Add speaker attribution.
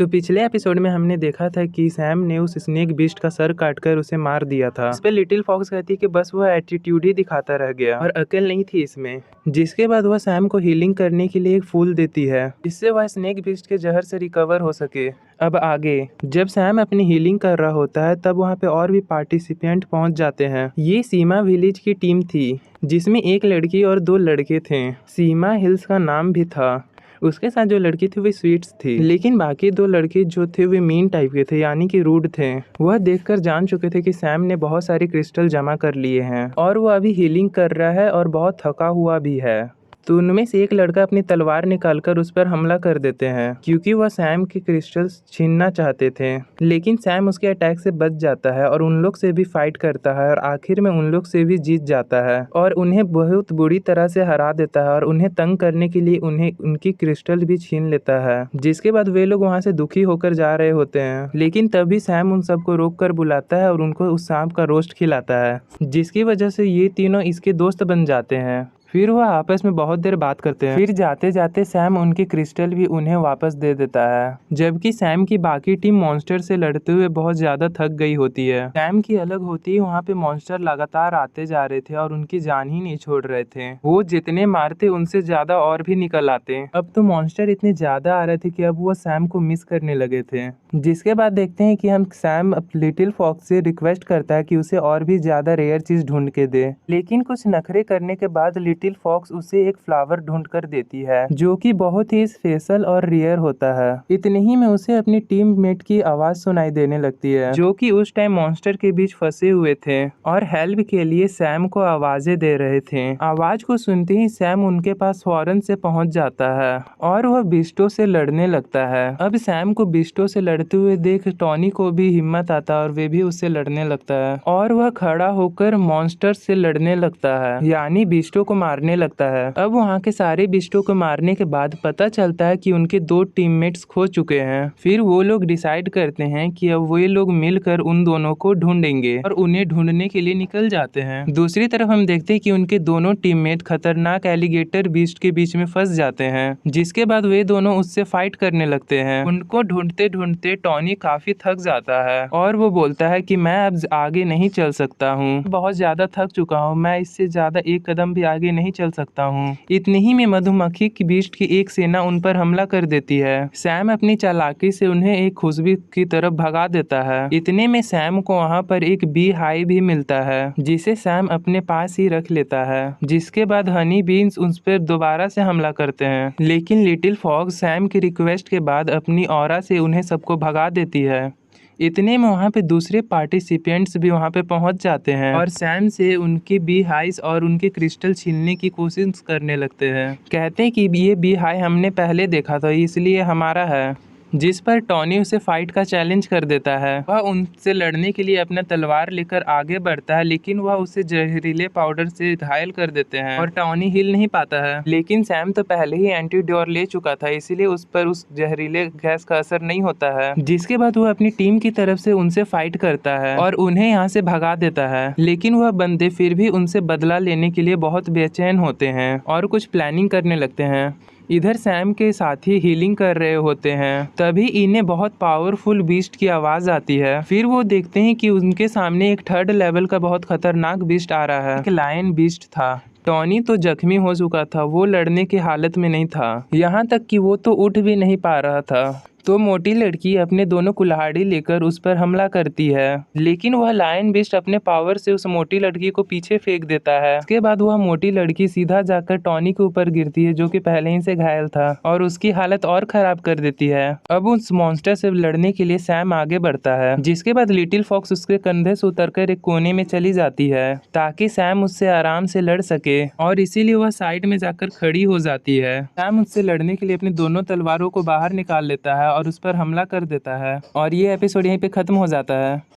Speaker 1: तो पिछले एपिसोड में हमने देखा था कि सैम ने उस स्नेक बीस्ट का सर काटकर उसे मार दिया था। इस पे लिटिल फॉक्स कहती है कि बस वह एटीट्यूड ही दिखाता रह गया और अकल नहीं थी इसमें। जिसके बाद वह सैम को हीलिंग करने के लिए एक फूल देती है जिससे वह स्नेक बीस्ट के जहर से रिकवर हो सके। अब आगे जब सैम अपनी हीलिंग कर रहा होता है तब वहाँ पे और भी पार्टिसिपेंट पहुँच जाते हैं। ये सीमा विलेज की टीम थी जिसमें एक लड़की और 2 लड़के थे। सीमा हिल्स का नाम भी था। उसके साथ जो लड़की थी वो स्वीट्स थी, लेकिन बाकी 2 लड़के जो थे वे मीन टाइप के थे, यानी कि रूड थे। वह देखकर जान चुके थे कि सैम ने बहुत सारे क्रिस्टल जमा कर लिए हैं और वो अभी हीलिंग कर रहा है और बहुत थका हुआ भी है। तो उनमें से एक लड़का अपनी तलवार निकालकर उस पर हमला कर देते हैं क्योंकि वह सैम के क्रिस्टल्स छीनना चाहते थे, लेकिन सैम उसके अटैक से बच जाता है और उन लोग से भी फाइट करता है और आखिर में उन लोग से भी जीत जाता है और उन्हें बहुत बुरी तरह से हरा देता है और उन्हें तंग करने के लिए उन्हें उनकी क्रिस्टल भी छीन लेता है। जिसके बाद वे लोग वहाँ से दुखी होकर जा रहे होते हैं, लेकिन तभी सैम उन सबको रोक कर बुलाता है और उनको उस सांप का रोस्ट खिलाता है, जिसकी वजह से ये तीनों इसके दोस्त बन जाते हैं। फिर वह आपस में बहुत देर बात करते हैं। फिर जाते जाते सैम उनकी क्रिस्टल भी उन्हें वापस दे देता है, जबकि सैम की बाकी टीम मॉन्स्टर से लड़ते हुए बहुत ज्यादा थक गई होती है। सैम की अलग होती ही वहाँ पे मॉन्स्टर लगातार आते जा रहे थे और उनकी जान ही नहीं छोड़ रहे थे। वो जितने मारते उनसे ज्यादा और भी निकल आते। अब तो मॉन्स्टर इतने ज्यादा आ रहे थे कि अब वो सैम को मिस करने लगे थे। जिसके बाद देखते हैं कि हम सैम लिटिल फॉक्स से रिक्वेस्ट करता है कि उसे और भी ज्यादा रेयर चीज ढूंढ के दे, लेकिन कुछ नखरे करने के बाद लिटिल फॉक्स उसे एक फ्लावर ढूंढ कर देती है जो कि बहुत ही स्पेशल और रेयर होता है। इतने ही में उसे अपनी टीममेट की आवाज सुनाई देने लगती है जो कि उस टाइम मॉन्स्टर के बीच फंसे हुए थे और हेल्प के लिए सैम को आवाजें दे रहे थे। आवाज को सुनते ही सैम उनके पास फौरन से पहुंच जाता है और वह बिस्टो से लड़ने लगता है। अब सैम को बिस्टो से लड़ते हुए देख टॉनी को भी हिम्मत आता है और वे भी उससे लड़ने लगता है और वह खड़ा होकर मॉन्स्टर से लड़ने लगता है, यानी बिस्टो को मारने लगता है। अब वहाँ के सारे बिस्टो को मारने के बाद पता चलता है कि उनके 2 टीममेट्स खो चुके हैं। फिर वो लोग डिसाइड करते हैं कि अब वे लोग मिलकर उन दोनों को ढूंढेंगे और उन्हें ढूंढने के लिए निकल जाते हैं। दूसरी तरफ हम देखते हैं कि उनके दोनों टीममेट खतरनाक एलिगेटर बीस्ट के बीच में फंस जाते हैं, जिसके बाद वे दोनों उससे फाइट करने लगते हैं। उनको ढूंढते ढूंढते टॉनी काफी थक जाता है और वो बोलता है कि मैं अब आगे नहीं चल सकता हूँ, बहुत ज्यादा थक चुका हूँ, मैं इससे ज्यादा एक कदम भी आगे नहीं चल सकता हूँ। इतने ही में मधुमक्खी की बीस्ट की एक सेना उन पर हमला कर देती है। सैम अपनी चालाकी से उन्हें एक खुशबू की तरफ भगा देता है। इतने में सैम को वहाँ पर एक बी हाई भी मिलता है जिसे सैम अपने पास ही रख लेता है। जिसके बाद हनी बीन्स उस पर दोबारा से हमला करते हैं, लेकिन लिटिल फॉक्स सैम की रिक्वेस्ट के बाद अपनी ऑरा से उन्हें सबको भगा देती है। इतने में वहाँ पे दूसरे पार्टिसिपेंट्स भी वहाँ पे पहुँच जाते हैं और सैम से उनके बी हाइस और उनके क्रिस्टल छीनने की कोशिश करने लगते हैं। कहते हैं कि ये बी हाई हमने पहले देखा था इसलिए हमारा है, जिस पर टॉनी उसे फाइट का चैलेंज कर देता है। वह उनसे लड़ने के लिए अपना तलवार लेकर आगे बढ़ता है, लेकिन वह उसे जहरीले पाउडर से घायल कर देते हैं और टॉनी हिल नहीं पाता है। लेकिन सैम तो पहले ही एंटीडोर ले चुका था, इसीलिए उस पर उस जहरीले गैस का असर नहीं होता है। जिसके बाद वह अपनी टीम की तरफ से उनसे फाइट करता है और उन्हें यहाँ से भगा देता है, लेकिन वह बंदे फिर भी उनसे बदला लेने के लिए बहुत बेचैन होते हैं और कुछ प्लानिंग करने लगते हैं। इधर सैम के साथी हीलिंग कर रहे होते हैं, तभी इन्हें बहुत पावरफुल बीस्ट की आवाज आती है। फिर वो देखते हैं कि उनके सामने एक 3rd लेवल का बहुत खतरनाक बीस्ट आ रहा है। एक लायन बीस्ट था। टॉनी तो जख्मी हो चुका था, वो लड़ने की हालत में नहीं था, यहाँ तक कि वो तो उठ भी नहीं पा रहा था। तो मोटी लड़की अपने दोनों कुल्हाड़ी लेकर उस पर हमला करती है, लेकिन वह लायन बीस्ट अपने पावर से उस मोटी लड़की को पीछे फेंक देता है। उसके बाद वह मोटी लड़की सीधा जाकर टॉनी के ऊपर गिरती है जो कि पहले ही से घायल था और उसकी हालत और खराब कर देती है। अब उस मॉन्स्टर से लड़ने के लिए सैम आगे बढ़ता है, जिसके बाद लिटिल फॉक्स उसके कंधे से उतरकर एक कोने में चली जाती है ताकि सैम उससे आराम से लड़ सके, और इसीलिए वह साइड में जाकर खड़ी हो जाती है। सैम उससे लड़ने के लिए अपनी दोनों तलवारों को बाहर निकाल लेता है और उस पर हमला कर देता है और ये एपिसोड यहीं पे खत्म हो जाता है।